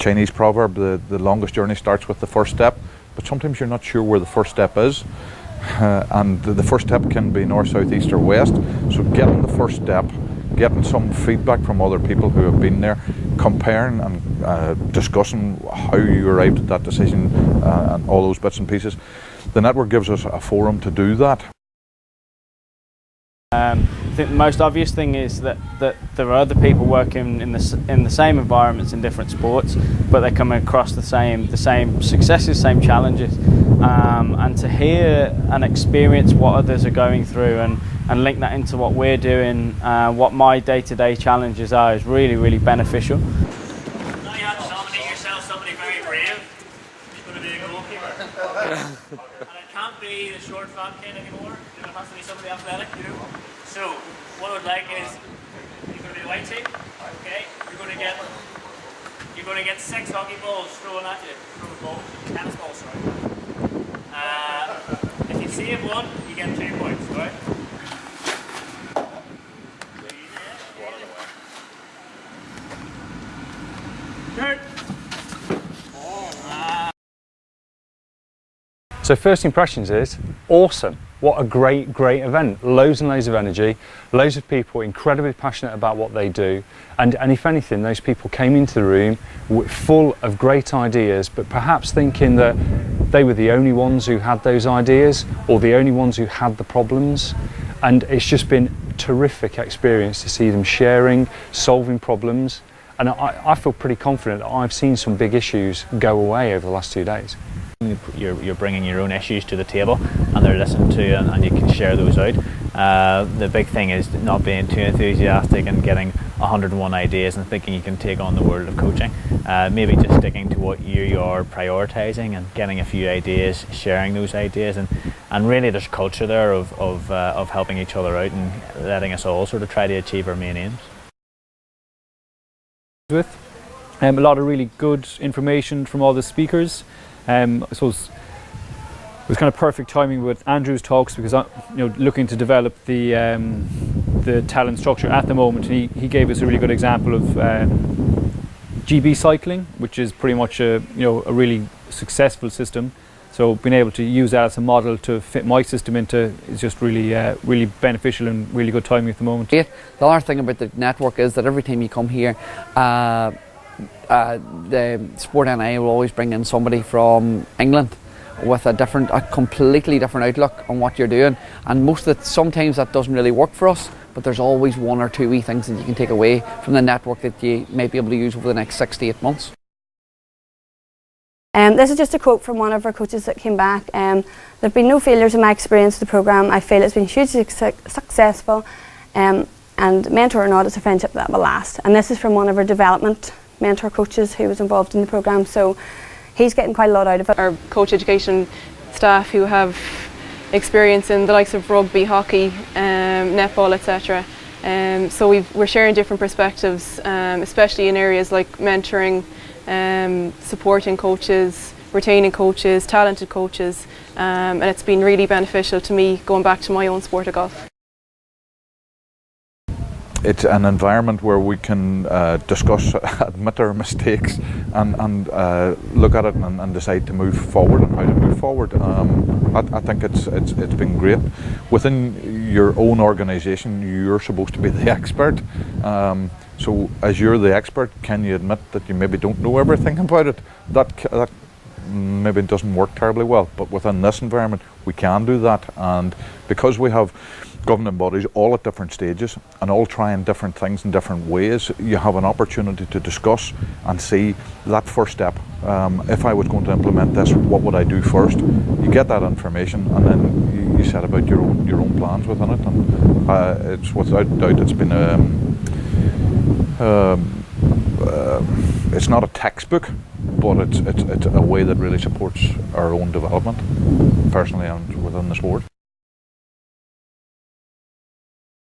Chinese proverb, the longest journey starts with the first step, but sometimes you're not sure where the first step is. And the first step can be north, south, east or west. So getting the first step, getting some feedback from other people who have been there, comparing and discussing how you arrived at that decision and all those bits and pieces. The network gives us a forum to do that. I think the most obvious thing is that there are other people working in the same environments in different sports, but they're coming across the same successes, same challenges, and to hear and experience what others are going through and link that into what we're doing, what my day-to-day challenges are, is really, really beneficial. Now you have to nominate yourself somebody very brave. It's going to be a goalkeeper. And it can't be the short fat kid anymore. It has to be somebody athletic, So, what I would like is, you're going to be the white team, okay? You're going to get 6 hockey balls thrown at you. Tennis balls, sorry. If you save one, you get 2 points, right? Good. So first impressions is awesome. What a great event. Loads and loads of energy, loads of people incredibly passionate about what they do, and if anything, those people came into the room full of great ideas, but perhaps thinking that they were the only ones who had those ideas or the only ones who had the problems. And it's just been a terrific experience to see them sharing, solving problems, and I feel pretty confident that I've seen some big issues go away over the last 2 days. You're bringing your own issues to the table and they're listened to, and you can share those out. The big thing is not being too enthusiastic and getting 101 ideas and thinking you can take on the world of coaching. Maybe just sticking to what you are prioritising and getting a few ideas, sharing those ideas, and really there's culture there of helping each other out and letting us all sort of try to achieve our main aims. With a lot of really good information from all the speakers. I suppose it was kind of perfect timing with Andrew's talks, because looking to develop the talent structure at the moment, and he gave us a really good example of GB cycling, which is pretty much a really successful system. So being able to use that as a model to fit my system into is just really really beneficial and really good timing at the moment. The other thing about the network is that every time you come here, the Sport NI will always bring in somebody from England with a completely different outlook on what you're doing, and sometimes that doesn't really work for us, but there's always 1 or 2 wee things that you can take away from the network that you may be able to use over the next 6 to 8 months. This is just a quote from one of our coaches that came back. There have been no failures in my experience of the programme. I feel it's been hugely successful, and mentor or not, it's a friendship that will last. And this is from one of our development mentor coaches who was involved in the programme, so he's getting quite a lot out of it. Our coach education staff who have experience in the likes of rugby, hockey, netball, etc. So we're sharing different perspectives, especially in areas like mentoring, supporting coaches, retaining coaches, talented coaches, and it's been really beneficial to me going back to my own sport of golf. It's an environment where we can discuss, admit our mistakes, and look at it and decide to move forward and how to move forward. I think it's been great. Within your own organisation, you're supposed to be the expert. So as you're the expert, can you admit that you maybe don't know everything about it? That maybe doesn't work terribly well, but within this environment we can do that, and because we have governing bodies all at different stages and all trying different things in different ways, you have an opportunity to discuss and see that first step. If I was going to implement this, what would I do first? You get that information and then you set about your own plans within it, and it's without doubt it's been it's not a textbook, but it's a way that really supports our own development personally and within the sport.